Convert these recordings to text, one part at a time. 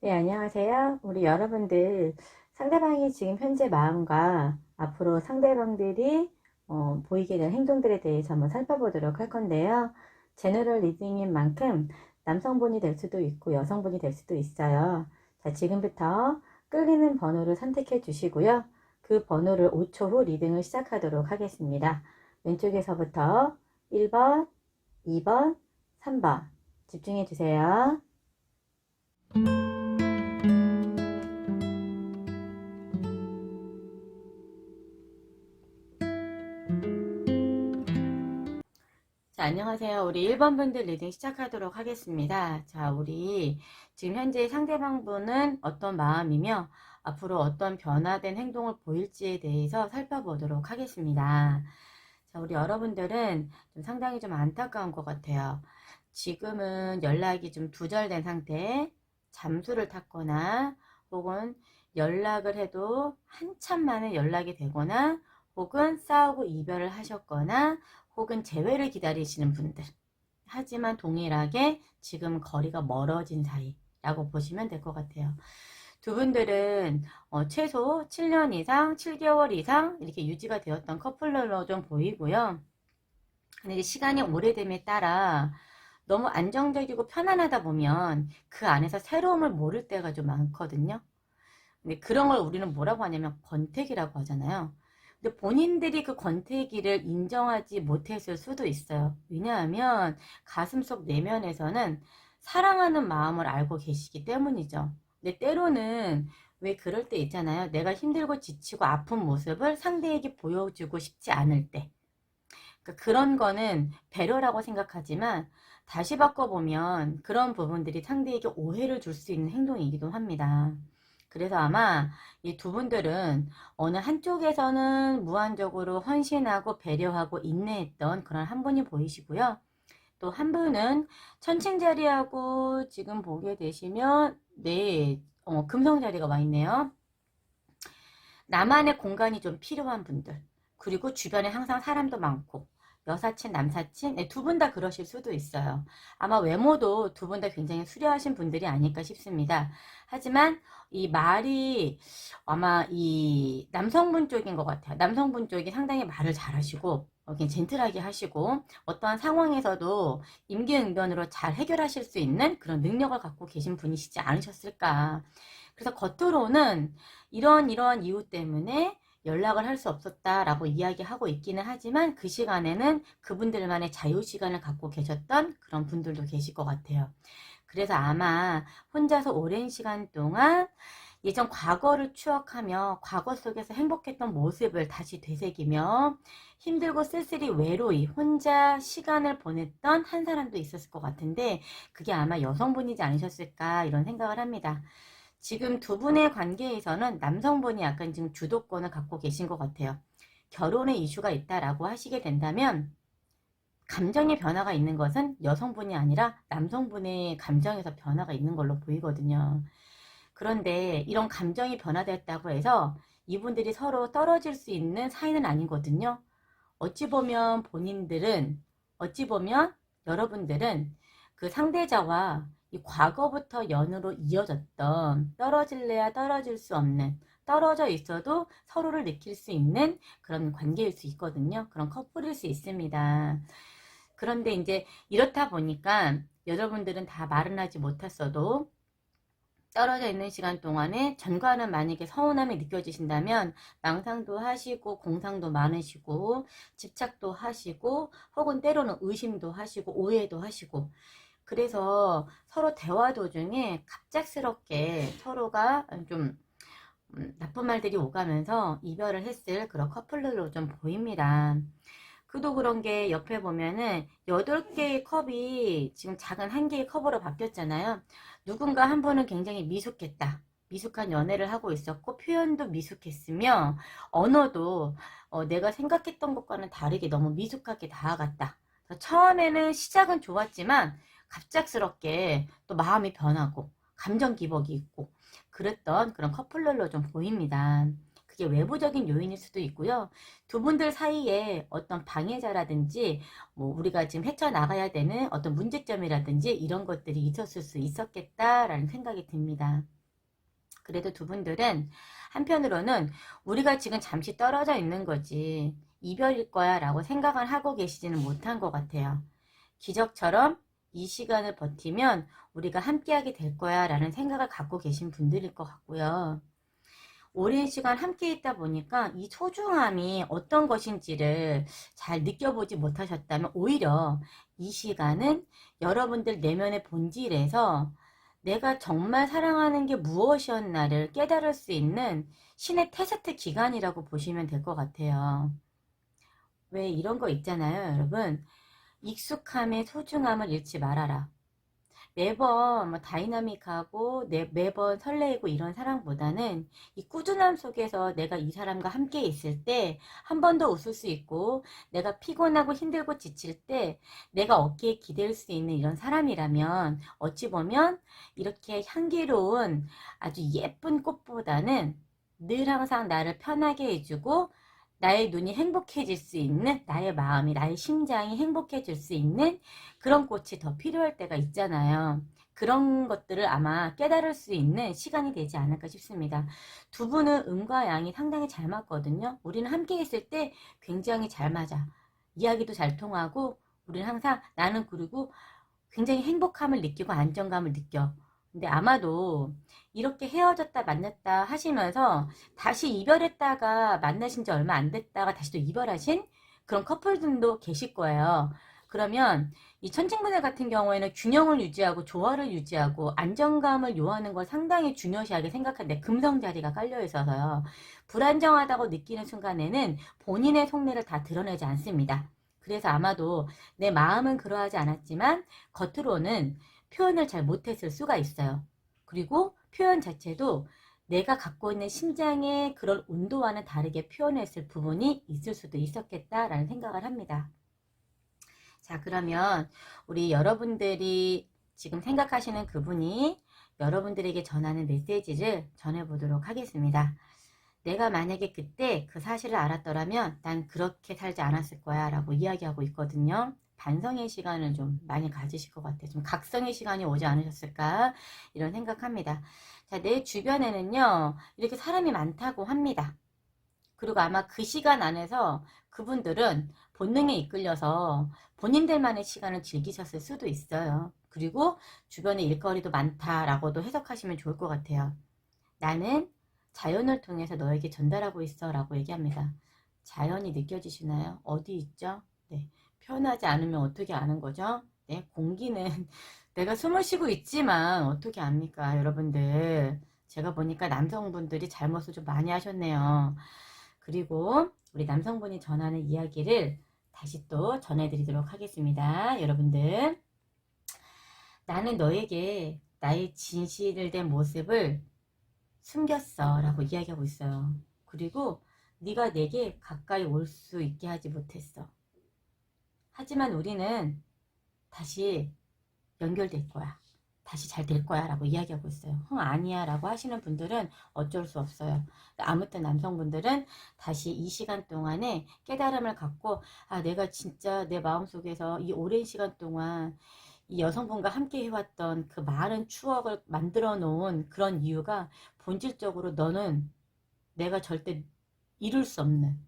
네, 안녕하세요. 우리 여러분들, 상대방이 지금 현재 마음과 앞으로 상대방들이 보이게 될 행동들에 대해서 한번 살펴보도록 할 건데요. 제너럴 리딩인 만큼 남성분이 될 수도 있고 여성분이 될 수도 있어요. 자, 지금부터 끌리는 번호를 선택해 주시고요. 그 번호를 5초 후 리딩을 시작하도록 하겠습니다. 왼쪽에서부터 1번, 2번, 3번 집중해 주세요. 자, 안녕하세요. 우리 1번 분들 리딩 시작하도록 하겠습니다. 자, 우리 지금 현재 상대방분은 어떤 마음이며 앞으로 어떤 변화된 행동을 보일지에 대해서 살펴보도록 하겠습니다. 자, 우리 여러분들은 좀 상당히 좀 안타까운 것 같아요. 지금은 연락이 좀 두절된 상태, 잠수를 탔거나 혹은 연락을 해도 한참 만에 연락이 되거나 혹은 싸우고 이별을 하셨거나 혹은 재회를 기다리시는 분들, 하지만 동일하게 지금 거리가 멀어진 사이라고 보시면 될 것 같아요. 두 분들은 최소 7년 이상, 7개월 이상 이렇게 유지가 되었던 커플로 좀 보이고요. 근데 이제 시간이 오래됨에 따라 너무 안정적이고 편안하다 보면 그 안에서 새로움을 모를 때가 좀 많거든요. 근데 그런 걸 우리는 뭐라고 하냐면 권태기라고 하잖아요. 근데 본인들이 그 권태기를 인정하지 못했을 수도 있어요. 왜냐하면 가슴속 내면에서는 사랑하는 마음을 알고 계시기 때문이죠. 근데 때로는 왜 그럴 때 있잖아요. 내가 힘들고 지치고 아픈 모습을 상대에게 보여주고 싶지 않을 때. 그러니까 그런 거는 배려라고 생각하지만 다시 바꿔보면 그런 부분들이 상대에게 오해를 줄 수 있는 행동이기도 합니다. 그래서 아마 이 두 분들은 어느 한쪽에서는 무한적으로 헌신하고 배려하고 인내했던 그런 한 분이 보이시고요. 또 한 분은 천칭자리하고 지금 보게 되시면 네, 금성자리가 와 있네요. 나만의 공간이 좀 필요한 분들, 그리고 주변에 항상 사람도 많고 여사친, 남사친, 네, 두 분 다 그러실 수도 있어요. 아마 외모도 두 분 다 굉장히 수려하신 분들이 아닐까 싶습니다. 하지만 이 말이 아마 이 남성분 쪽인 것 같아요. 남성분 쪽이 상당히 말을 잘하시고 그냥 젠틀하게 하시고 어떠한 상황에서도 임기응변으로 잘 해결하실 수 있는 그런 능력을 갖고 계신 분이시지 않으셨을까. 그래서 겉으로는 이런 이유 때문에 연락을 할 수 없었다라고 이야기하고 있기는 하지만 그 시간에는 그분들만의 자유시간을 갖고 계셨던 그런 분들도 계실 것 같아요. 그래서 아마 혼자서 오랜 시간 동안 예전 과거를 추억하며 과거 속에서 행복했던 모습을 다시 되새기며 힘들고 쓸쓸히 외로이 혼자 시간을 보냈던 한 사람도 있었을 것 같은데 그게 아마 여성분이지 않으셨을까 이런 생각을 합니다. 지금 두 분의 관계에서는 남성분이 약간 지금 주도권을 갖고 계신 것 같아요. 결혼의 이슈가 있다라고 하시게 된다면 감정의 변화가 있는 것은 여성분이 아니라 남성분의 감정에서 변화가 있는 걸로 보이거든요. 그런데 이런 감정이 변화됐다고 해서 이분들이 서로 떨어질 수 있는 사이는 아니거든요. 어찌 보면 본인들은, 어찌 보면 여러분들은 그 상대자와 이 과거부터 연으로 이어졌던 떨어질래야 떨어질 수 없는 떨어져 있어도 서로를 느낄 수 있는 그런 관계일 수 있거든요. 그런 커플일 수 있습니다. 그런데 이제 이렇다 보니까 여러분들은 다 말은 하지 못했어도 떨어져 있는 시간 동안에 전과는 만약에 서운함이 느껴지신다면 망상도 하시고 공상도 많으시고 집착도 하시고 혹은 때로는 의심도 하시고 오해도 하시고 그래서 서로 대화 도중에 갑작스럽게 서로가 좀 나쁜 말들이 오가면서 이별을 했을 그런 커플들로 좀 보입니다. 그도 그런 게 옆에 보면은 8개의 컵이 지금 작은 1개의 컵으로 바뀌었잖아요. 누군가 한 분은 굉장히 미숙했다. 미숙한 연애를 하고 있었고 표현도 미숙했으며 언어도 내가 생각했던 것과는 다르게 너무 미숙하게 다가갔다. 처음에는 시작은 좋았지만 갑작스럽게 또 마음이 변하고 감정 기복이 있고 그랬던 그런 커플들로 좀 보입니다. 이게 외부적인 요인일 수도 있고요. 두 분들 사이에 어떤 방해자라든지 뭐 우리가 지금 헤쳐나가야 되는 어떤 문제점이라든지 이런 것들이 있었을 수 있었겠다라는 생각이 듭니다. 그래도 두 분들은 한편으로는 우리가 지금 잠시 떨어져 있는 거지 이별일 거야 라고 생각을 하고 계시지는 못한 것 같아요. 기적처럼 이 시간을 버티면 우리가 함께하게 될 거야 라는 생각을 갖고 계신 분들일 것 같고요. 오랜 시간 함께 있다 보니까 이 소중함이 어떤 것인지를 잘 느껴보지 못하셨다면 오히려 이 시간은 여러분들 내면의 본질에서 내가 정말 사랑하는 게 무엇이었나를 깨달을 수 있는 신의 테스트 기간이라고 보시면 될 것 같아요. 왜 이런 거 있잖아요, 여러분. 익숙함의 소중함을 잃지 말아라. 매번 뭐 다이나믹하고 매번 설레이고 이런 사랑보다는 이 꾸준함 속에서 내가 이 사람과 함께 있을 때 한 번 더 웃을 수 있고, 내가 피곤하고 힘들고 지칠 때 내가 어깨에 기댈 수 있는 이런 사람이라면 어찌 보면 이렇게 향기로운 아주 예쁜 꽃보다는 늘 항상 나를 편하게 해주고 나의 눈이 행복해질 수 있는, 나의 마음이, 나의 심장이 행복해질 수 있는 그런 꽃이 더 필요할 때가 있잖아요. 그런 것들을 아마 깨달을 수 있는 시간이 되지 않을까 싶습니다. 두 분은 음과 양이 상당히 잘 맞거든요. 우리는 함께 있을 때 굉장히 잘 맞아. 이야기도 잘 통하고 우리는 항상 나는 그리고 굉장히 행복함을 느끼고 안정감을 느껴. 근데 아마도 이렇게 헤어졌다 만났다 하시면서 다시 이별했다가 만나신 지 얼마 안 됐다가 다시 또 이별하신 그런 커플들도 계실 거예요. 그러면 이 천칭분해 같은 경우에는 균형을 유지하고 조화를 유지하고 안정감을 요하는 걸 상당히 중요시하게 생각하는데 금성 자리가 깔려 있어서요. 불안정하다고 느끼는 순간에는 본인의 속내를 다 드러내지 않습니다. 그래서 아마도 내 마음은 그러하지 않았지만 겉으로는 표현을 잘 못했을 수가 있어요. 그리고 표현 자체도 내가 갖고 있는 심장의 그런 온도와는 다르게 표현했을 부분이 있을 수도 있었겠다라는 생각을 합니다. 자, 그러면 우리 여러분들이 지금 생각하시는 그분이 여러분들에게 전하는 메시지를 전해보도록 하겠습니다. 내가 만약에 그때 그 사실을 알았더라면 난 그렇게 살지 않았을 거야 라고 이야기하고 있거든요. 반성의 시간을 좀 많이 가지실 것 같아요. 좀 각성의 시간이 오지 않으셨을까 이런 생각합니다. 자, 내 주변에는요 이렇게 사람이 많다고 합니다. 그리고 아마 그 시간 안에서 그분들은 본능에 이끌려서 본인들만의 시간을 즐기셨을 수도 있어요. 그리고 주변에 일거리도 많다라고도 해석하시면 좋을 것 같아요. 나는 자연을 통해서 너에게 전달하고 있어 라고 얘기합니다. 자연이 느껴지시나요? 어디 있죠? 네, 표현하지 않으면 어떻게 아는 거죠? 네, 공기는 내가 숨을 쉬고 있지만 어떻게 압니까 여러분들. 제가 보니까 남성분들이 잘못을 좀 많이 하셨네요. 그리고 우리 남성분이 전하는 이야기를 다시 또 전해드리도록 하겠습니다. 여러분들, 나는 너에게 나의 진실된 모습을 숨겼어 라고 이야기하고 있어요. 그리고 네가 내게 가까이 올 수 있게 하지 못했어. 하지만 우리는 다시 연결될 거야. 다시 잘 될 거야 라고 이야기하고 있어요. 아니야 라고 하시는 분들은 어쩔 수 없어요. 아무튼 남성분들은 다시 이 시간 동안에 깨달음을 갖고, 아, 내가 진짜 내 마음속에서 이 오랜 시간 동안 이 여성분과 함께 해왔던 그 많은 추억을 만들어 놓은 그런 이유가 본질적으로 너는 내가 절대 이룰 수 없는,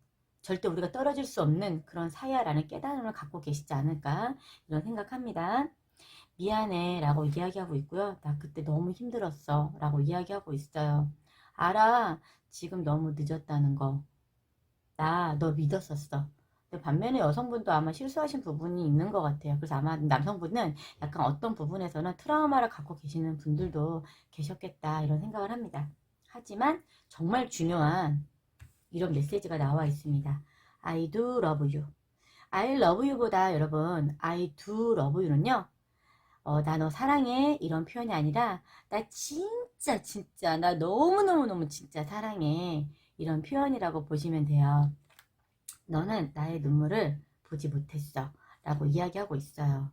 절대 우리가 떨어질 수 없는 그런 사야라는 깨달음을 갖고 계시지 않을까 이런 생각합니다. 미안해 라고 이야기하고 있고요. 나 그때 너무 힘들었어 라고 이야기하고 있어요. 알아, 지금 너무 늦었다는 거. 나 너 믿었었어. 근데 반면에 여성분도 아마 실수하신 부분이 있는 것 같아요. 그래서 아마 남성분은 약간 어떤 부분에서는 트라우마를 갖고 계시는 분들도 계셨겠다 이런 생각을 합니다. 하지만 정말 중요한 이런 메시지가 나와 있습니다. I do love you. I love you보다 여러분 I do love you는요. 나 너 사랑해 이런 표현이 아니라 나 진짜 진짜 나 너무너무너무 진짜 사랑해 이런 표현이라고 보시면 돼요. 너는 나의 눈물을 보지 못했어 라고 이야기하고 있어요.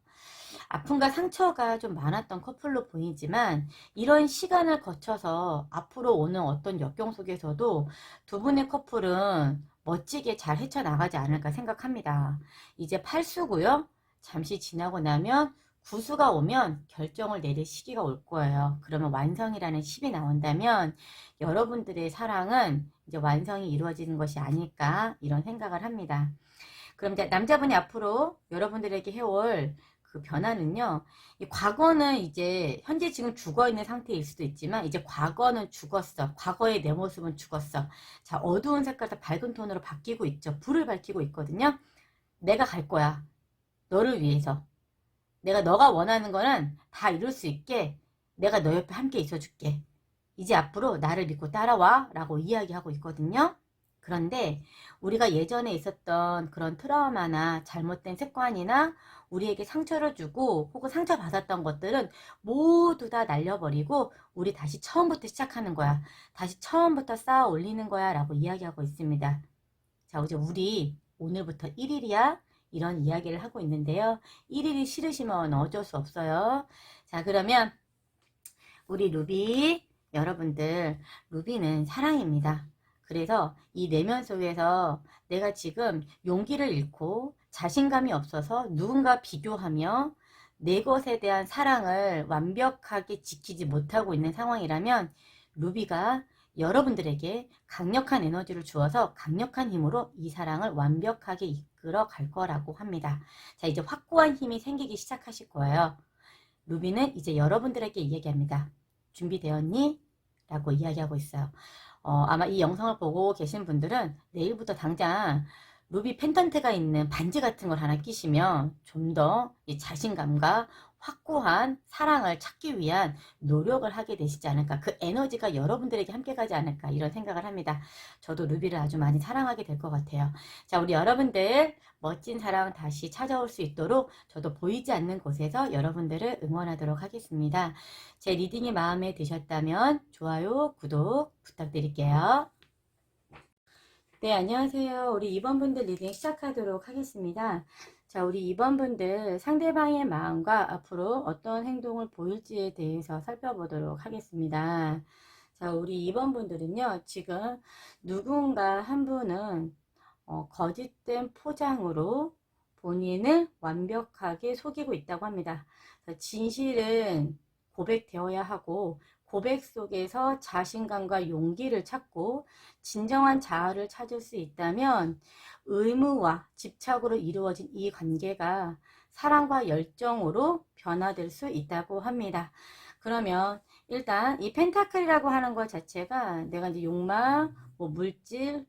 아픔과 상처가 좀 많았던 커플로 보이지만 이런 시간을 거쳐서 앞으로 오는 어떤 역경 속에서도 두 분의 커플은 멋지게 잘 헤쳐나가지 않을까 생각합니다. 이제 팔수고요. 잠시 지나고 나면 구수가 오면 결정을 내릴 시기가 올 거예요. 그러면 완성이라는 10이 나온다면 여러분들의 사랑은 이제 완성이 이루어지는 것이 아닐까 이런 생각을 합니다. 그럼 이제 남자분이 앞으로 여러분들에게 해올 그 변화는요. 이 과거는 이제 현재 지금 죽어 있는 상태일 수도 있지만 이제 과거는 죽었어. 과거의 내 모습은 죽었어. 자, 어두운 색깔에서 밝은 톤으로 바뀌고 있죠. 불을 밝히고 있거든요. 내가 갈 거야. 너를 위해서. 내가 너가 원하는 거는 다 이룰 수 있게 내가 너 옆에 함께 있어 줄게. 이제 앞으로 나를 믿고 따라와 라고 이야기하고 있거든요. 그런데 우리가 예전에 있었던 그런 트라우마나 잘못된 습관이나 우리에게 상처를 주고 혹은 상처받았던 것들은 모두 다 날려버리고 우리 다시 처음부터 시작하는 거야. 다시 처음부터 쌓아 올리는 거야 라고 이야기하고 있습니다. 자, 이제 우리 오늘부터 1일이야 이런 이야기를 하고 있는데요. 1일이 싫으시면 어쩔 수 없어요. 자, 그러면 우리 루비 여러분들, 루비는 사랑입니다. 그래서 이 내면 속에서 내가 지금 용기를 잃고 자신감이 없어서 누군가 비교하며 내 것에 대한 사랑을 완벽하게 지키지 못하고 있는 상황이라면 루비가 여러분들에게 강력한 에너지를 주어서 강력한 힘으로 이 사랑을 완벽하게 이끌어 갈 거라고 합니다. 자, 이제 확고한 힘이 생기기 시작하실 거예요. 루비는 이제 여러분들에게 이야기합니다. 준비되었니? 라고 이야기하고 있어요. 아마 이 영상을 보고 계신 분들은 내일부터 당장 루비 펜던트가 있는 반지 같은 걸 하나 끼시면 좀 더 자신감과 확고한 사랑을 찾기 위한 노력을 하게 되시지 않을까. 그 에너지가 여러분들에게 함께 가지 않을까 이런 생각을 합니다. 저도 루비를 아주 많이 사랑하게 될 것 같아요. 자, 우리 여러분들 멋진 사랑 다시 찾아올 수 있도록 저도 보이지 않는 곳에서 여러분들을 응원하도록 하겠습니다. 제 리딩이 마음에 드셨다면 좋아요, 구독 부탁드릴게요. 네, 안녕하세요. 우리 2번 분들 리딩 시작하도록 하겠습니다. 자, 우리 2번 분들 상대방의 마음과 앞으로 어떤 행동을 보일지에 대해서 살펴보도록 하겠습니다. 자, 우리 2번 분들은요, 지금 누군가 한 분은 거짓된 포장으로 본인을 완벽하게 속이고 있다고 합니다. 진실은 고백되어야 하고 고백 속에서 자신감과 용기를 찾고 진정한 자아를 찾을 수 있다면 의무와 집착으로 이루어진 이 관계가 사랑과 열정으로 변화될 수 있다고 합니다. 그러면 일단 이 펜타클이라고 하는 것 자체가 내가 이제 욕망, 물질,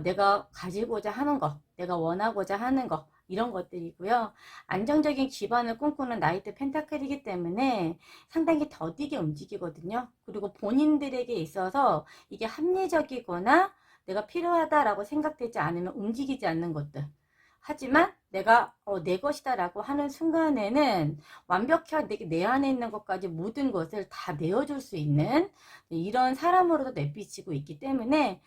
내가 가지고자 하는 것, 내가 원하고자 하는 것 이런 것들이고요. 안정적인 기반을 꿈꾸는 나이트 펜타클이기 때문에 상당히 더디게 움직이거든요. 그리고 본인들에게 있어서 이게 합리적이거나 내가 필요하다라고 생각되지 않으면 움직이지 않는 것들. 하지만 내가 내 것이다 라고 하는 순간에는 완벽하게 내 안에 있는 것까지 모든 것을 다 내어줄 수 있는 이런 사람으로도 내비치고 있기 때문에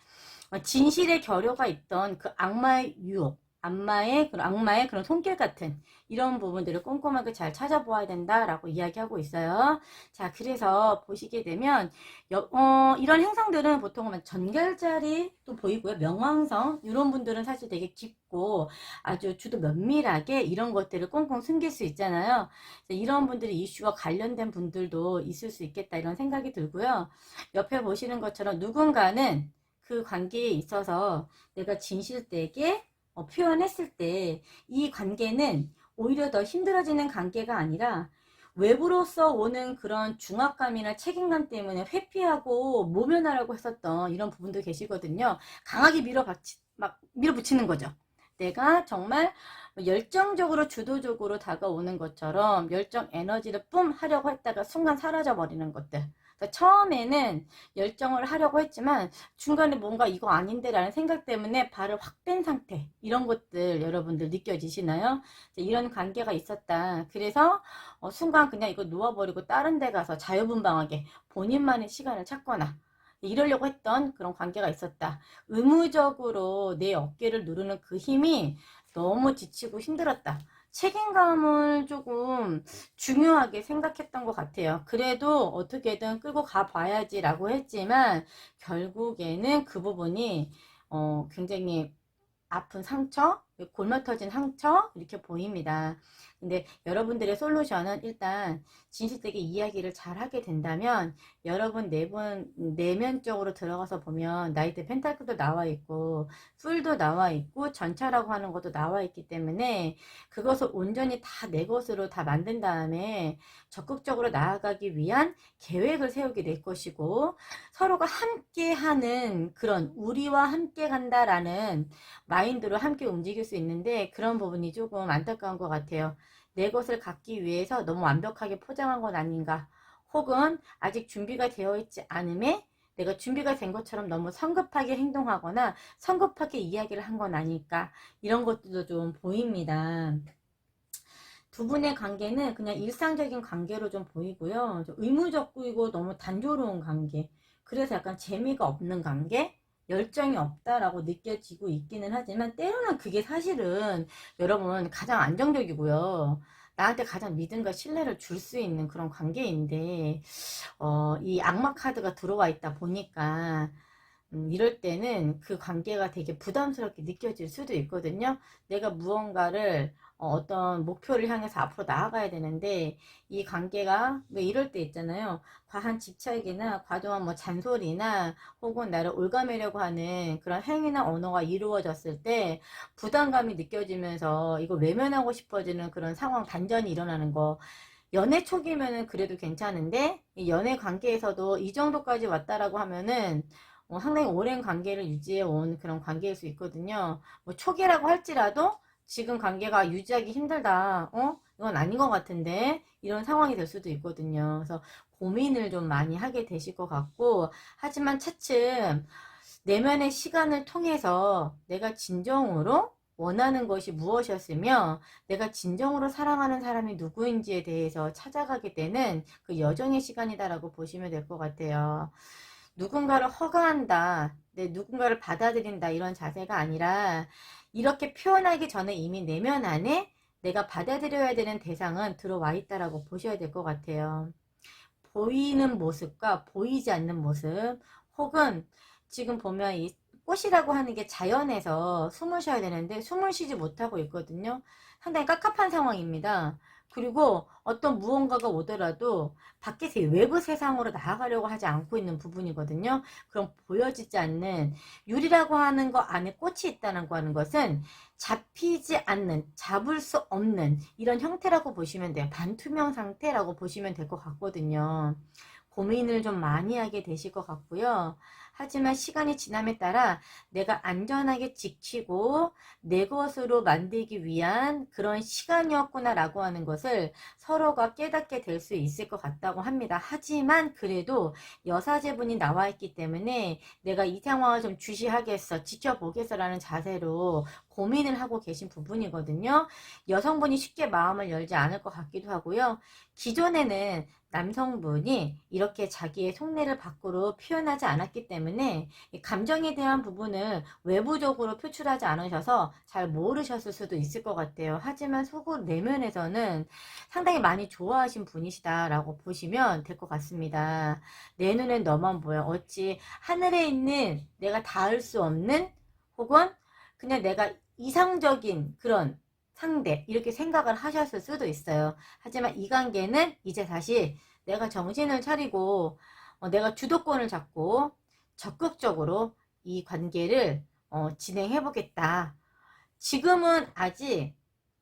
진실의 결여가 있던 그 악마의 유혹, 악마의 그런 손길 같은 이런 부분들을 꼼꼼하게 잘 찾아보아야 된다라고 이야기하고 있어요. 자, 그래서 보시게 되면 이런 행성들은 보통 전결자리도 보이고요. 명왕성 이런 분들은 사실 되게 깊고 아주 주도 면밀하게 이런 것들을 꽁꽁 숨길 수 있잖아요. 이런 분들이 이슈와 관련된 분들도 있을 수 있겠다 이런 생각이 들고요. 옆에 보시는 것처럼 누군가는 그 관계에 있어서 내가 진실되게 표현했을 때 이 관계는 오히려 더 힘들어지는 관계가 아니라 외부로서 오는 그런 중압감이나 책임감 때문에 회피하고 모면하라고 했었던 이런 분들 계시거든요. 강하게 밀어붙이는 거죠. 내가 정말 열정적으로 주도적으로 다가오는 것처럼 열정 에너지를 뿜 하려고 했다가 순간 사라져 버리는 것들. 그러니까 처음에는 열정을 하려고 했지만 중간에 뭔가 이거 아닌데 라는 생각 때문에 발을 확 뺀 상태 이런 것들 여러분들 느껴지시나요? 이런 관계가 있었다. 그래서 순간 그냥 이거 놓아버리고 다른 데 가서 자유분방하게 본인만의 시간을 찾거나 이러려고 했던 그런 관계가 있었다. 의무적으로 내 어깨를 누르는 그 힘이 너무 지치고 힘들었다. 책임감을 조금 중요하게 생각했던 것 같아요. 그래도 어떻게든 끌고 가봐야지 라고 했지만 결국에는 그 부분이 굉장히 아픈 상처, 골마 터진 상처 이렇게 보입니다. 근데 여러분들의 솔루션은 일단 진실되게 이야기를 잘 하게 된다면 여러분 내면적으로 들어가서 보면 나이트 펜타클도 나와 있고 풀도 나와 있고 전차라고 하는 것도 나와 있기 때문에 그것을 온전히 다 내 것으로 다 만든 다음에 적극적으로 나아가기 위한 계획을 세우게 될 것이고 서로가 함께하는 그런 우리와 함께 간다라는 마인드로 함께 움직일 수 있는데 그런 부분이 조금 안타까운 것 같아요. 내 것을 갖기 위해서 너무 완벽하게 포장한 건 아닌가, 혹은 아직 준비가 되어 있지 않음에 내가 준비가 된 것처럼 너무 성급하게 행동하거나 성급하게 이야기를 한 건 아닐까, 이런 것들도 좀 보입니다. 두 분의 관계는 그냥 일상적인 관계로 좀 보이고요. 좀 의무적이고 너무 단조로운 관계. 그래서 약간 재미가 없는 관계? 열정이 없다라고 느껴지고 있기는 하지만 때로는 그게 사실은 여러분 가장 안정적이고요. 나한테 가장 믿음과 신뢰를 줄 수 있는 그런 관계인데 이 악마 카드가 들어와 있다 보니까 이럴 때는 그 관계가 되게 부담스럽게 느껴질 수도 있거든요. 내가 무언가를 어떤 목표를 향해서 앞으로 나아가야 되는데 이 관계가 왜 이럴 때 있잖아요. 과한 집착이나 과도한 뭐 잔소리나 혹은 나를 올가매려고 하는 그런 행위나 언어가 이루어졌을 때 부담감이 느껴지면서 이거 외면하고 싶어지는 그런 상황, 반전이 일어나는 거. 연애 초기면은 그래도 괜찮은데 이 연애 관계에서도 이 정도까지 왔다라고 하면은 상당히 오랜 관계를 유지해 온 그런 관계일 수 있거든요. 뭐 초기라고 할지라도 지금 관계가 유지하기 힘들다. 이건 아닌 것 같은데 이런 상황이 될 수도 있거든요. 그래서 고민을 좀 많이 하게 되실 것 같고, 하지만 차츰 내면의 시간을 통해서 내가 진정으로 원하는 것이 무엇이었으며 내가 진정으로 사랑하는 사람이 누구인지에 대해서 찾아가게 되는 그 여정의 시간이다라고 보시면 될 것 같아요. 누군가를 허가한다, 누군가를 받아들인다 이런 자세가 아니라 이렇게 표현하기 전에 이미 내면 안에 내가 받아들여야 되는 대상은 들어와 있다라고 보셔야 될 것 같아요. 보이는 모습과 보이지 않는 모습, 혹은 지금 보면 이 꽃이라고 하는 게 자연에서 숨을 쉬어야 되는데 숨을 쉬지 못하고 있거든요. 상당히 깝깝한 상황입니다. 그리고 어떤 무언가가 오더라도 밖에서 외부 세상으로 나아가려고 하지 않고 있는 부분이거든요. 그럼 보여지지 않는 유리라고 하는 거 안에 꽃이 있다는 거 하는 것은 잡히지 않는, 잡을 수 없는 이런 형태라고 보시면 돼요. 반투명 상태라고 보시면 될 것 같거든요. 고민을 좀 많이 하게 되실 것 같고요. 하지만 시간이 지남에 따라 내가 안전하게 지키고 내 것으로 만들기 위한 그런 시간이었구나라고 하는 것을 서로가 깨닫게 될 수 있을 것 같다고 합니다. 하지만 그래도 여사제분이 나와 있기 때문에 내가 이 상황을 좀 주시하겠어, 지켜보겠어라는 자세로 고민을 하고 계신 부분이거든요. 여성분이 쉽게 마음을 열지 않을 것 같기도 하고요. 기존에는 남성분이 이렇게 자기의 속내를 밖으로 표현하지 않았기 때문에 감정에 대한 부분을 외부적으로 표출하지 않으셔서 잘 모르셨을 수도 있을 것 같아요. 하지만 속으로 내면에서는 상당히 많이 좋아하신 분이시다라고 보시면 될 것 같습니다. 내 눈엔 너만 보여. 어찌 하늘에 있는 내가 닿을 수 없는, 혹은 그냥 내가 이상적인 그런 상대 이렇게 생각을 하셨을 수도 있어요. 하지만 이 관계는 이제 다시 내가 정신을 차리고 내가 주도권을 잡고 적극적으로 이 관계를 진행해 보겠다. 지금은 아직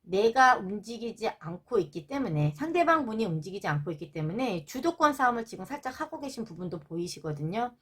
내가 움직이지 않고 있기 때문에, 상대방 분이 움직이지 않고 있기 때문에 주도권 싸움을 지금 살짝 하고 계신 부분도 보이시거든요.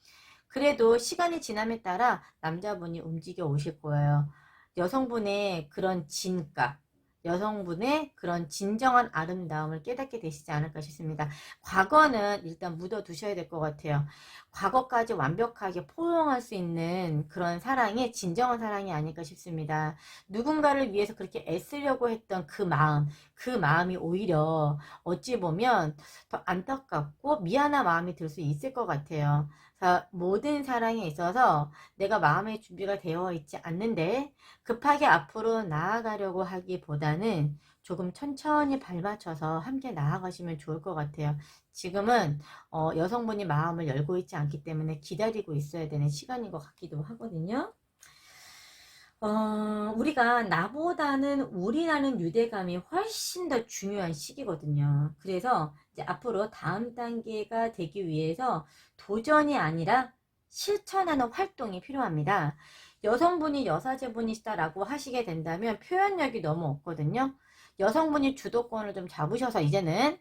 그래도 시간이 지남에 따라 남자분이 움직여 오실 거예요. 여성분의 그런 진가, 여성분의 그런 진정한 아름다움을 깨닫게 되시지 않을까 싶습니다. 과거는 일단 묻어두셔야 될 것 같아요. 과거까지 완벽하게 포용할 수 있는 그런 사랑이 진정한 사랑이 아닐까 싶습니다. 누군가를 위해서 그렇게 애쓰려고 했던 그 마음, 그 마음이 오히려 어찌 보면 더 안타깝고 미안한 마음이 들 수 있을 것 같아요. 그래서 모든 사랑에 있어서 내가 마음의 준비가 되어 있지 않는데 급하게 앞으로 나아가려고 하기보다는 조금 천천히 발맞춰서 함께 나아가시면 좋을 것 같아요. 지금은 여성분이 마음을 열고 있지 않기 때문에 기다리고 있어야 되는 시간인 것 같기도 하거든요. 우리가 나보다는 우리라는 유대감이 훨씬 더 중요한 시기거든요. 그래서 이제 앞으로 다음 단계가 되기 위해서 도전이 아니라 실천하는 활동이 필요합니다. 여성분이 여사제분이시다라고 하시게 된다면 표현력이 너무 없거든요. 여성분이 주도권을 좀 잡으셔서 이제는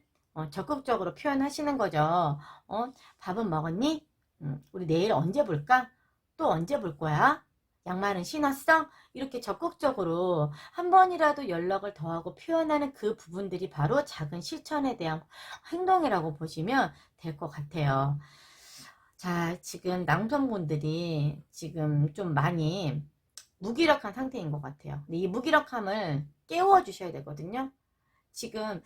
적극적으로 표현하시는 거죠. 밥은 먹었니? 우리 내일 언제 볼까? 또 언제 볼 거야? 양말은 신었어? 이렇게 적극적으로 한 번이라도 연락을 더하고 표현하는 그 부분들이 바로 작은 실천에 대한 행동이라고 보시면 될 것 같아요. 자, 지금 남성분들이 지금 좀 많이 무기력한 상태인 것 같아요. 근데 이 무기력함을 깨워 주셔야 되거든요. 지금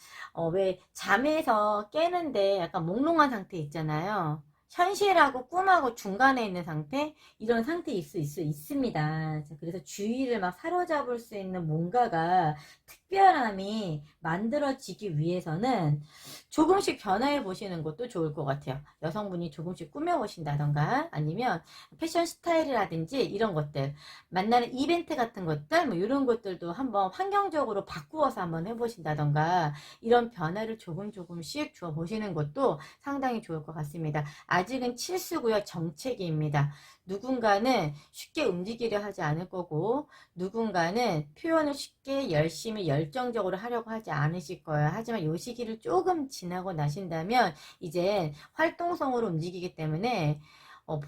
왜 잠에서 깨는데 약간 몽롱한 상태 있잖아요. 현실하고 꿈하고 중간에 있는 상태, 이런 상태일 수 있습니다. 그래서 주의를 막 사로잡을 수 있는 뭔가가 특별함이 만들어지기 위해서는 조금씩 변화해 보시는 것도 좋을 것 같아요. 여성분이 조금씩 꾸며 보신다던가 아니면 패션 스타일이라든지 이런 것들, 만나는 이벤트 같은 것들, 뭐 이런 것들도 한번 환경적으로 바꾸어서 한번 해보신다던가 이런 변화를 조금씩 주어 보시는 것도 상당히 좋을 것 같습니다. 아직은 칠수고요, 정체기입니다. 누군가는 쉽게 움직이려 하지 않을 거고 누군가는 표현을 쉽게 열심히 열정적으로 하려고 하지 않으실 거예요. 하지만 이 시기를 조금 지나고 나신다면 이제 활동성으로 움직이기 때문에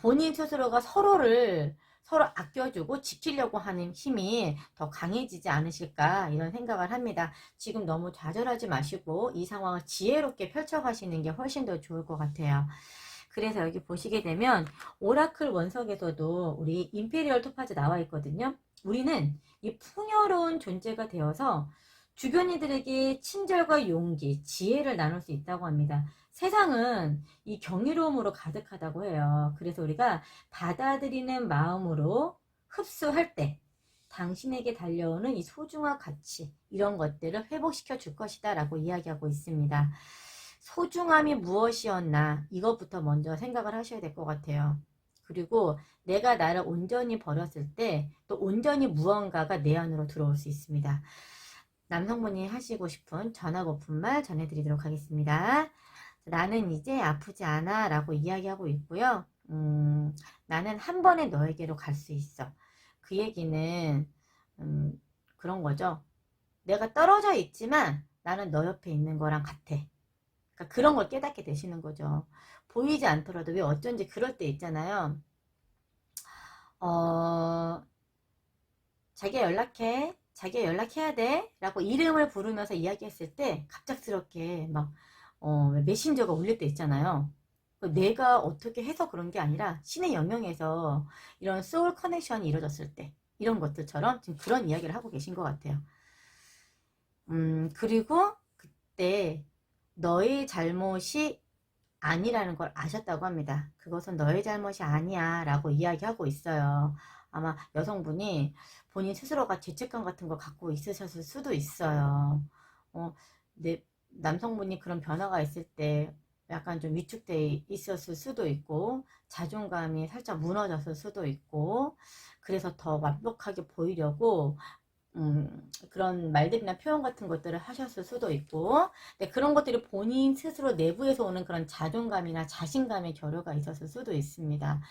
본인 스스로가 서로 아껴주고 지키려고 하는 힘이 더 강해지지 않으실까 이런 생각을 합니다. 지금 너무 좌절하지 마시고 이 상황을 지혜롭게 펼쳐가시는 게 훨씬 더 좋을 것 같아요. 그래서 여기 보시게 되면 오라클 원석에서도 우리 임페리얼 토파즈 나와 있거든요. 우리는 이 풍요로운 존재가 되어서 주변 이들에게 친절과 용기, 지혜를 나눌 수 있다고 합니다. 세상은 이 경이로움으로 가득하다고 해요. 그래서 우리가 받아들이는 마음으로 흡수할 때 당신에게 달려오는 이 소중한 가치, 이런 것들을 회복시켜 줄 것이다 라고 이야기하고 있습니다. 소중함이 무엇이었나, 이것부터 먼저 생각을 하셔야 될 것 같아요. 그리고 내가 나를 온전히 버렸을 때 또 온전히 무언가가 내 안으로 들어올 수 있습니다. 남성분이 하시고 싶은 전화 거품 말 전해드리도록 하겠습니다. 나는 이제 아프지 않아 라고 이야기하고 있고요. 나는 한 번에 너에게로 갈 수 있어. 그 얘기는 그런 거죠. 내가 떨어져 있지만 나는 너 옆에 있는 거랑 같아. 그러니까 그런 걸 깨닫게 되시는 거죠. 보이지 않더라도 왜 어쩐지 그럴 때 있잖아요. 자기가 연락해. 자기가 연락해야 돼. 라고 이름을 부르면서 이야기했을 때 갑작스럽게 막 메신저가 울릴 때 있잖아요. 내가 어떻게 해서 그런 게 아니라 신의 영역에서 이런 소울 커넥션이 이루어졌을 때 이런 것들처럼 지금 그런 이야기를 하고 계신 것 같아요. 그리고 그때 너의 잘못이 아니라는 걸 아셨다고 합니다. 그것은 너의 잘못이 아니야 라고 이야기하고 있어요. 아마 여성분이 본인 스스로가 죄책감 같은 걸 갖고 있으셨을 수도 있어요. 남성분이 그런 변화가 있을 때 약간 좀 위축돼 있었을 수도 있고 자존감이 살짝 무너졌을 수도 있고 그래서 더 완벽하게 보이려고 그런 말들이나 표현 같은 것들을 하셨을 수도 있고 그런 것들이 본인 스스로 내부에서 오는 그런 자존감이나 자신감의 결여가 있었을 수도 있습니다.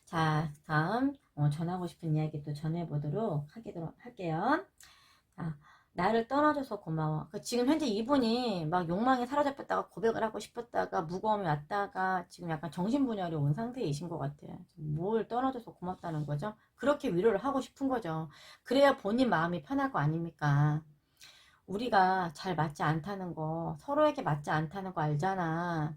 자, 다음 전하고 싶은 이야기 또 전해보도록 할게요. 자, 나를 떠나줘서 고마워. 지금 현재 이분이 막 욕망에 사로잡혔다가 고백을 하고 싶었다가 무거움이 왔다가 지금 약간 정신분열이 온 상태이신 것 같아요. 뭘 떠나줘서 고맙다는 거죠? 그렇게 위로를 하고 싶은 거죠. 그래야 본인 마음이 편할 거 아닙니까? 우리가 잘 맞지 않다는 거, 서로에게 맞지 않다는 거 알잖아.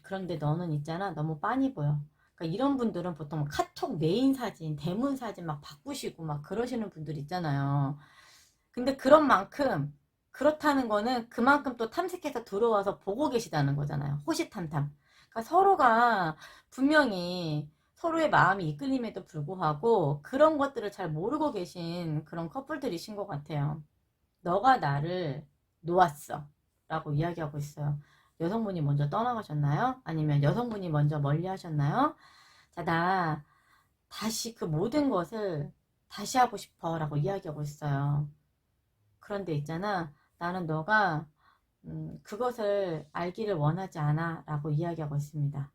그런데 너는 있잖아. 너무 빤히 보여. 그러니까 이런 분들은 보통 카톡 메인 사진, 대문 사진 막 바꾸시고 막 그러시는 분들 있잖아요. 근데 그런 만큼 그렇다는 거는 그만큼 또 탐색해서 들어와서 보고 계시다는 거잖아요. 호시탐탐. 그러니까 서로가 분명히 서로의 마음이 이끌림에도 불구하고 그런 것들을 잘 모르고 계신 그런 커플들이신 것 같아요. 너가 나를 놓았어 라고 이야기하고 있어요. 여성분이 먼저 떠나가셨나요? 아니면 여성분이 먼저 멀리 하셨나요? 자, 나 다시 그 모든 것을 다시 하고 싶어 라고 이야기하고 있어요. 그런데 있잖아, 나는 너가 그것을 알기를 원하지 않아 라고 이야기하고 있습니다.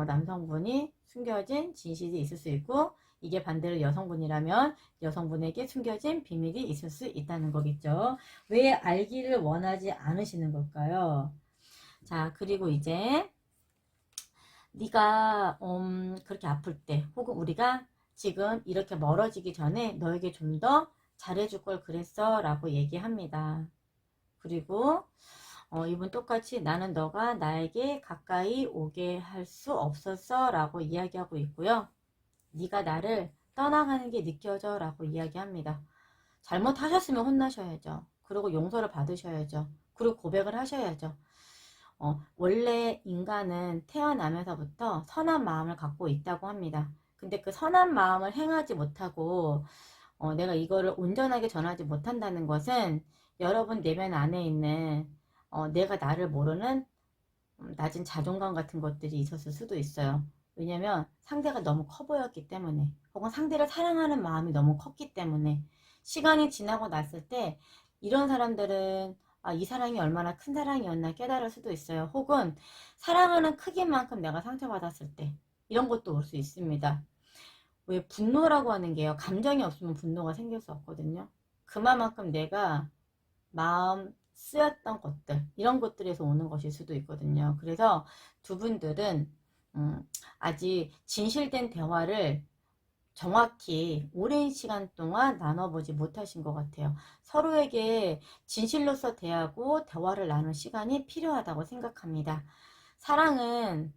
남성분이 숨겨진 진실이 있을 수 있고, 이게 반대로 여성분이라면 여성분에게 숨겨진 비밀이 있을 수 있다는 거겠죠. 왜 알기를 원하지 않으시는 걸까요? 자, 그리고 이제 네가 그렇게 아플 때, 혹은 우리가 지금 이렇게 멀어지기 전에 너에게 좀 더 잘해줄 걸 그랬어 라고 얘기합니다. 그리고 이분 똑같이 나는 너가 나에게 가까이 오게 할 수 없었어 라고 이야기하고 있고요. 네가 나를 떠나가는 게 느껴져 라고 이야기합니다. 잘못하셨으면 혼나셔야죠. 그리고 용서를 받으셔야죠. 그리고 고백을 하셔야죠. 원래 인간은 태어나면서부터 선한 마음을 갖고 있다고 합니다. 근데 그 선한 마음을 행하지 못하고 내가 이거를 온전하게 전하지 못한다는 것은 여러분 내면 안에 있는 내가 나를 모르는 낮은 자존감 같은 것들이 있었을 수도 있어요. 왜냐면 상대가 너무 커 보였기 때문에, 혹은 상대를 사랑하는 마음이 너무 컸기 때문에. 시간이 지나고 났을 때 이런 사람들은 이 사랑이 얼마나 큰 사랑이었나 깨달을 수도 있어요. 혹은 사랑하는 크기만큼 내가 상처받았을 때 이런 것도 올 수 있습니다. 왜 분노라고 하는 게요, 감정이 없으면 분노가 생길 수 없거든요. 그만큼 내가 마음 쓰였던 것들, 이런 것들에서 오는 것일 수도 있거든요. 그래서 두 분들은 아직 진실된 대화를 정확히 오랜 시간 동안 나눠보지 못하신 것 같아요. 서로에게 진실로서 대하고 대화를 나눌 시간이 필요하다고 생각합니다. 사랑은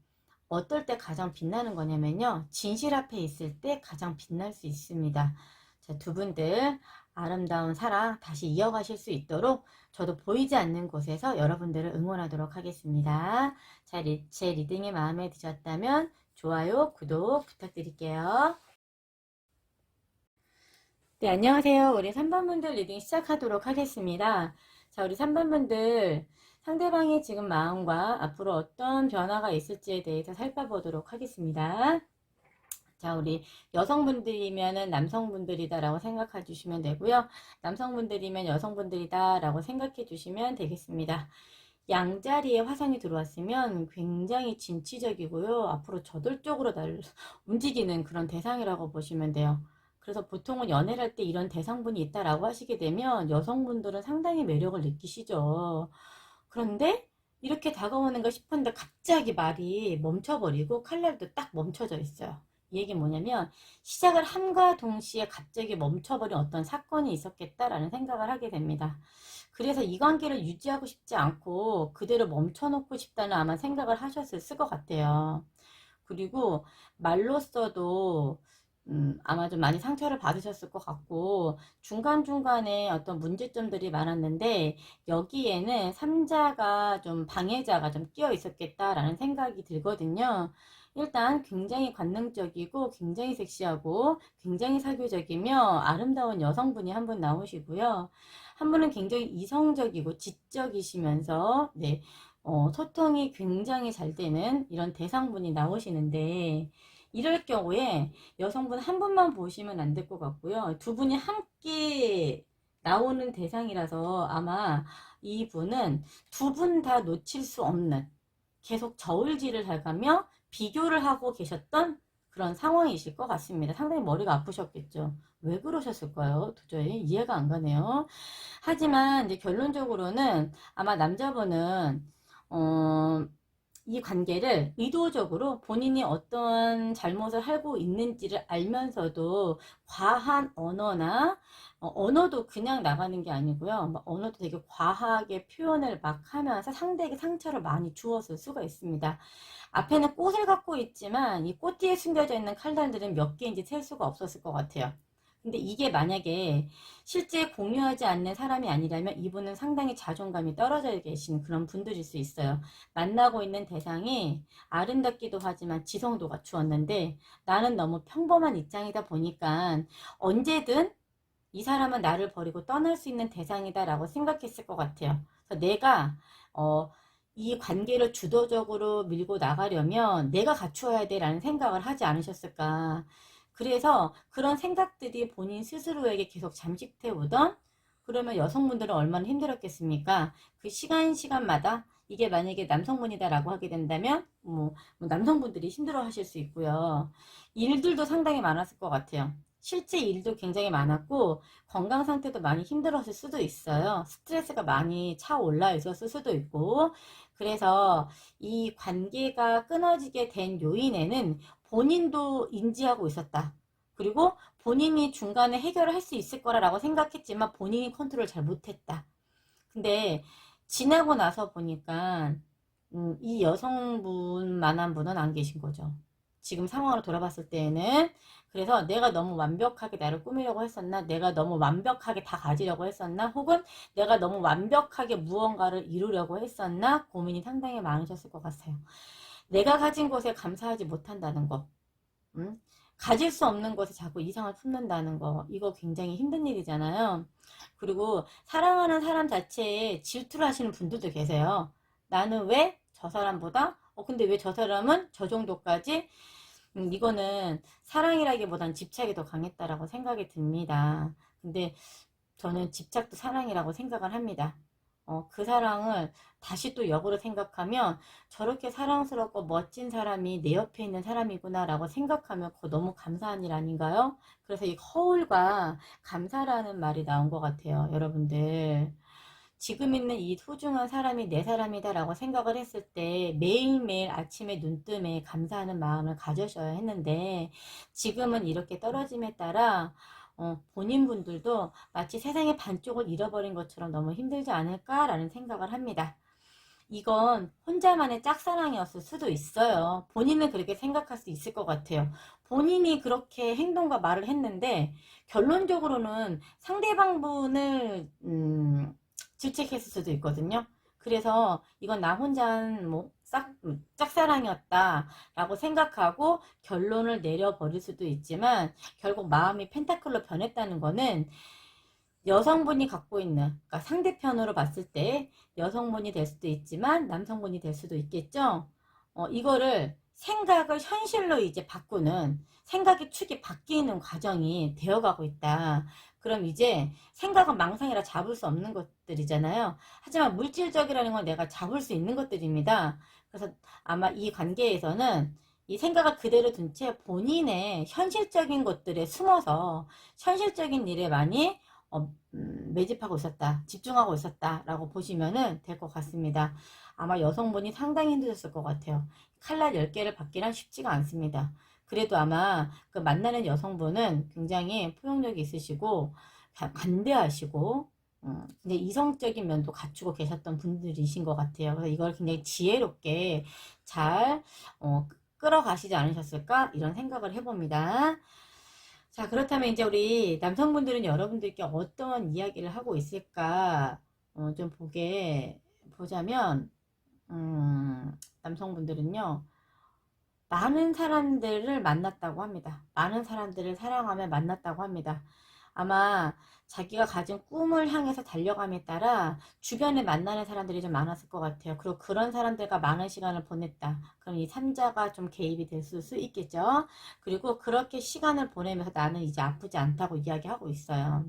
어떨 때 가장 빛나는 거냐면요, 진실 앞에 있을 때 가장 빛날 수 있습니다. 자, 두 분들 아름다운 사랑 다시 이어가실 수 있도록 저도 보이지 않는 곳에서 여러분들을 응원하도록 하겠습니다. 자, 제 리딩이 마음에 드셨다면 좋아요, 구독 부탁드릴게요. 네, 안녕하세요. 우리 3번분들 리딩 시작하도록 하겠습니다. 자, 우리 3번분들 상대방의 지금 마음과 앞으로 어떤 변화가 있을지에 대해서 살펴보도록 하겠습니다. 자, 우리 여성분들이면 남성분들이다 라고 생각해 주시면 되고요. 남성분들이면 여성분들이다 라고 생각해 주시면 되겠습니다. 양자리에 화성이 들어왔으면 굉장히 진취적이고요. 앞으로 저돌적으로 나를 움직이는 그런 대상이라고 보시면 돼요. 그래서 보통은 연애를 할 때 이런 대상분이 있다라고 하시게 되면 여성분들은 상당히 매력을 느끼시죠. 그런데 이렇게 다가오는가 싶은데 갑자기 말이 멈춰버리고 칼날도 딱 멈춰져 있어요. 이 얘기 뭐냐면 시작을 함과 동시에 갑자기 멈춰버린 어떤 사건이 있었겠다라는 생각을 하게 됩니다. 그래서 이 관계를 유지하고 싶지 않고 그대로 멈춰놓고 싶다는 아마 생각을 하셨을 것 같아요. 그리고 말로써도 아마 좀 많이 상처를 받으셨을 것 같고, 중간중간에 어떤 문제점들이 많았는데 여기에는 3자가 좀 방해자가 좀 끼어 있었겠다라는 생각이 들거든요. 일단 굉장히 관능적이고 굉장히 섹시하고 굉장히 사교적이며 아름다운 여성분이 한 분 나오시고요. 한 분은 굉장히 이성적이고 지적이시면서 네, 소통이 굉장히 잘 되는 이런 대상분이 나오시는데, 이럴 경우에 여성분 한 분만 보시면 안 될 것 같고요. 두 분이 함께 나오는 대상이라서 아마 이분은 두 분 다 놓칠 수 없는, 계속 저울질을 해가며 비교를 하고 계셨던 그런 상황이실 것 같습니다. 상당히 머리가 아프셨겠죠. 왜 그러셨을까요? 도저히 이해가 안 가네요. 하지만 이제 결론적으로는 아마 남자분은 이 관계를 의도적으로 본인이 어떤 잘못을 하고 있는지를 알면서도 과한 언어나 언어도 그냥 나가는 게 아니고요. 언어도 되게 과하게 표현을 막 하면서 상대에게 상처를 많이 주었을 수가 있습니다. 앞에는 꽃을 갖고 있지만 이 꽃 뒤에 숨겨져 있는 칼날들은 몇 개인지 셀 수가 없었을 것 같아요. 근데 이게 만약에 실제 공유하지 않는 사람이 아니라면 이분은 상당히 자존감이 떨어져 계신 그런 분들일 수 있어요. 만나고 있는 대상이 아름답기도 하지만 지성도가 주었는데 나는 너무 평범한 입장이다 보니까 언제든 이 사람은 나를 버리고 떠날 수 있는 대상이다 라고 생각했을 것 같아요. 그래서 내가 이 관계를 주도적으로 밀고 나가려면 내가 갖추어야 돼 라는 생각을 하지 않으셨을까. 그래서 그런 생각들이 본인 스스로에게 계속 잠식되오던, 그러면 여성분들은 얼마나 힘들었겠습니까? 그 시간마다 이게 만약에 남성분이다 라고 하게 된다면 뭐 남성분들이 힘들어 하실 수 있고요. 일들도 상당히 많았을 것 같아요. 실제 일도 굉장히 많았고 건강 상태도 많이 힘들었을 수도 있어요. 스트레스가 많이 차올라 있었을 수도 있고. 그래서 이 관계가 끊어지게 된 요인에는 본인도 인지하고 있었다. 그리고 본인이 중간에 해결을 할 수 있을 거라고 생각했지만 본인이 컨트롤 잘 못했다. 근데 지나고 나서 보니까 이 여성분만한 분은 안 계신 거죠. 지금 상황으로 돌아봤을 때에는. 그래서 내가 너무 완벽하게 나를 꾸미려고 했었나, 내가 너무 완벽하게 다 가지려고 했었나, 혹은 내가 너무 완벽하게 무언가를 이루려고 했었나 고민이 상당히 많으셨을 것 같아요. 내가 가진 것에 감사하지 못한다는 거, 음? 가질 수 없는 것에 자꾸 이상을 품는다는 거, 이거 굉장히 힘든 일이잖아요. 그리고 사랑하는 사람 자체에 질투를 하시는 분들도 계세요. 나는 왜 저 사람보다, 근데 왜 저 사람은 저 정도까지? 이거는 사랑이라기보단 집착이 더 강했다라고 생각이 듭니다. 근데 저는 집착도 사랑이라고 생각을 합니다. 그 사랑을 다시 또 역으로 생각하면 저렇게 사랑스럽고 멋진 사람이 내 옆에 있는 사람이구나 라고 생각하면 그거 너무 감사한 일 아닌가요? 그래서 이 허울과 감사라는 말이 나온 것 같아요. 여러분들, 지금 있는 이 소중한 사람이 내 사람이다 라고 생각을 했을 때 매일매일 아침에 눈뜸에 감사하는 마음을 가져셔야 했는데, 지금은 이렇게 떨어짐에 따라 본인 분들도 마치 세상의 반쪽을 잃어버린 것처럼 너무 힘들지 않을까라는 생각을 합니다. 이건 혼자만의 짝사랑이었을 수도 있어요. 본인은 그렇게 생각할 수 있을 것 같아요. 본인이 그렇게 행동과 말을 했는데 결론적으로는 상대방분을 질책했을 수도 있거든요. 그래서 이건 나 혼자는 짝사랑이었다 라고 생각하고 결론을 내려버릴 수도 있지만, 결국 마음이 펜타클로 변했다는 거는 여성분이 갖고 있는, 그러니까 상대편으로 봤을 때 여성분이 될 수도 있지만 남성분이 될 수도 있겠죠. 이거를 생각을 현실로 이제 바꾸는, 생각의 축이 바뀌는 과정이 되어가고 있다. 그럼 이제 생각은 망상이라 잡을 수 없는 것들이잖아요. 하지만 물질적이라는 건 내가 잡을 수 있는 것들입니다. 그래서 아마 이 관계에서는 이 생각을 그대로 둔 채 본인의 현실적인 것들에 숨어서 현실적인 일에 많이 매집하고 있었다, 집중하고 있었다 라고 보시면 될 것 같습니다. 아마 여성분이 상당히 힘드셨을 것 같아요. 칼날 10개를 받기란 쉽지가 않습니다. 그래도 아마 그 만나는 여성분은 굉장히 포용력이 있으시고 관대하시고 근데 이성적인 면도 갖추고 계셨던 분들이신 것 같아요. 그래서 이걸 굉장히 지혜롭게 잘 끌어가시지 않으셨을까 이런 생각을 해봅니다. 자, 그렇다면 이제 우리 남성분들은 여러분들께 어떤 이야기를 하고 있을까, 좀 보자면, 남성분들은요, 많은 사람들을 만났다고 합니다. 많은 사람들을 사랑하며 만났다고 합니다. 아마 자기가 가진 꿈을 향해서 달려감에 따라 주변에 만나는 사람들이 좀 많았을 것 같아요. 그리고 그런 사람들과 많은 시간을 보냈다. 그럼 이 3자가 좀 개입이 될 수 있겠죠. 그리고 그렇게 시간을 보내면서 나는 이제 아프지 않다고 이야기하고 있어요.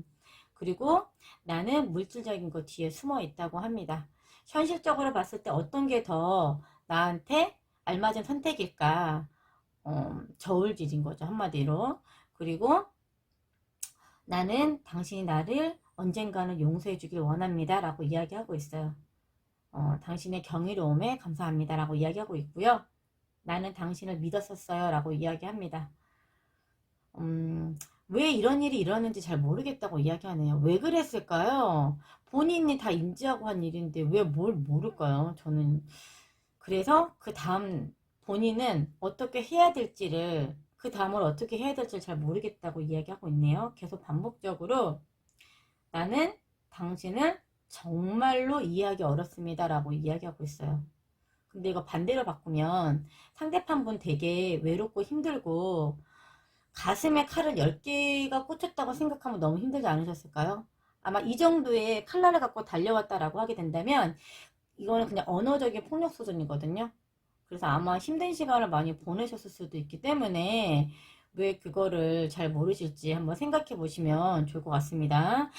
그리고 나는 물질적인 것 뒤에 숨어 있다고 합니다. 현실적으로 봤을 때 어떤 게 더 나한테 알맞은 선택일까? 저울질인 거죠, 한마디로. 그리고 나는 당신이 나를 언젠가는 용서해 주길 원합니다 라고 이야기하고 있어요. 당신의 경이로움에 감사합니다 라고 이야기하고 있고요. 나는 당신을 믿었었어요 라고 이야기합니다. 왜 이런 일이 일어났는지 잘 모르겠다고 이야기하네요. 왜 그랬을까요? 본인이 다 인지하고 한 일인데 왜 뭘 모를까요? 저는 그래서 그 다음 본인은 어떻게 해야 될지를 그 다음을 어떻게 해야 될지 잘 모르겠다고 이야기하고 있네요. 계속 반복적으로 나는 당신을 정말로 이해하기 어렵습니다 라고 이야기하고 있어요. 근데 이거 반대로 바꾸면 상대편분 되게 외롭고 힘들고 가슴에 칼을 10개가 꽂혔다고 생각하면 너무 힘들지 않으셨을까요? 아마 이 정도의 칼날을 갖고 달려왔다라고 하게 된다면 이거는 그냥 언어적인 폭력 수준이거든요. 그래서 아마 힘든 시간을 많이 보내셨을 수도 있기 때문에 왜 그거를 잘 모르실지 한번 생각해 보시면 좋을 것 같습니다.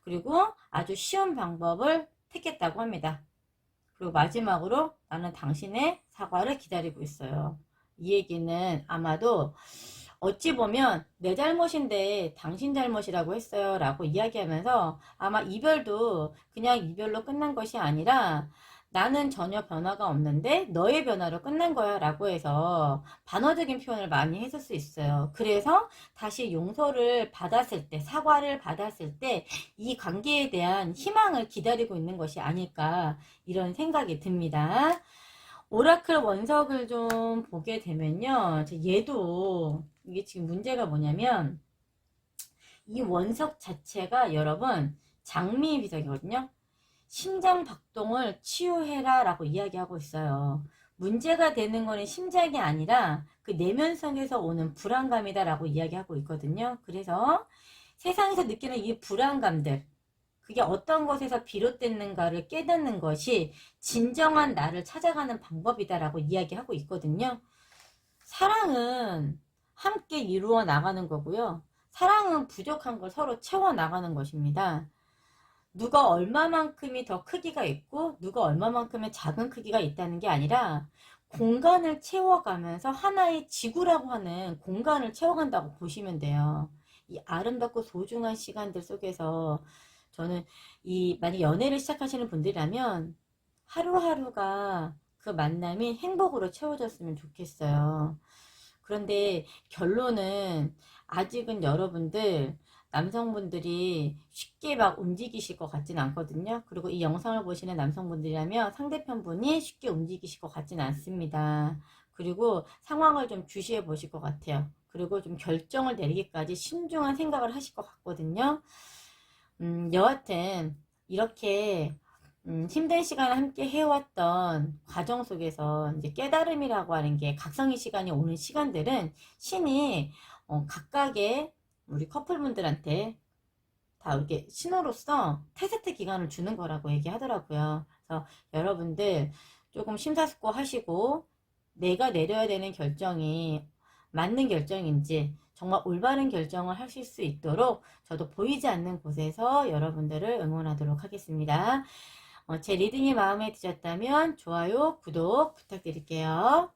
그리고 아주 쉬운 방법을 택했다고 합니다. 그리고 마지막으로 나는 당신의 사과를 기다리고 있어요. 이 얘기는 아마도 어찌 보면 내 잘못인데 당신 잘못이라고 했어요 라고 이야기하면서 아마 이별도 그냥 이별로 끝난 것이 아니라 나는 전혀 변화가 없는데 너의 변화로 끝난 거야 라고 해서 반어적인 표현을 많이 했을 수 있어요. 그래서 다시 용서를 받았을 때, 사과를 받았을 때 이 관계에 대한 희망을 기다리고 있는 것이 아닐까 이런 생각이 듭니다. 오라클 원석을 좀 보게 되면요. 얘도 이게 지금 문제가 뭐냐면 이 원석 자체가 여러분 장미비석이거든요. 심장 박동을 치유해라 라고 이야기하고 있어요. 문제가 되는 거는 심장이 아니라 그 내면성에서 오는 불안감이다 라고 이야기하고 있거든요. 그래서 세상에서 느끼는 이 불안감들 그게 어떤 것에서 비롯됐는가를 깨닫는 것이 진정한 나를 찾아가는 방법이다라고 이야기하고 있거든요. 사랑은 함께 이루어 나가는 거고요. 사랑은 부족한 걸 서로 채워 나가는 것입니다. 누가 얼마만큼이 더 크기가 있고 누가 얼마만큼의 작은 크기가 있다는 게 아니라 공간을 채워가면서 하나의 지구라고 하는 공간을 채워간다고 보시면 돼요. 이 아름답고 소중한 시간들 속에서 저는 만약 연애를 시작하시는 분들이라면 하루하루가 그 만남이 행복으로 채워졌으면 좋겠어요. 그런데 결론은 아직은 여러분들 남성분들이 쉽게 막 움직이실 것 같지는 않거든요. 그리고 이 영상을 보시는 남성분들이라면 상대편분이 쉽게 움직이실 것 같지는 않습니다. 그리고 상황을 좀 주시해 보실 것 같아요. 그리고 좀 결정을 내리기까지 신중한 생각을 하실 것 같거든요. 여하튼 이렇게 힘든 시간을 함께 해왔던 과정 속에서 이제 깨달음이라고 하는 게 각성의 시간이 오는 시간들은 신이 각각의 우리 커플분들한테 다 이렇게 신호로서 테스트 기간을 주는 거라고 얘기하더라고요. 그래서 여러분들 조금 심사숙고하시고 내가 내려야 되는 결정이 맞는 결정인지 정말 올바른 결정을 하실 수 있도록 저도 보이지 않는 곳에서 여러분들을 응원하도록 하겠습니다. 제 리딩이 마음에 드셨다면 좋아요, 구독 부탁드릴게요.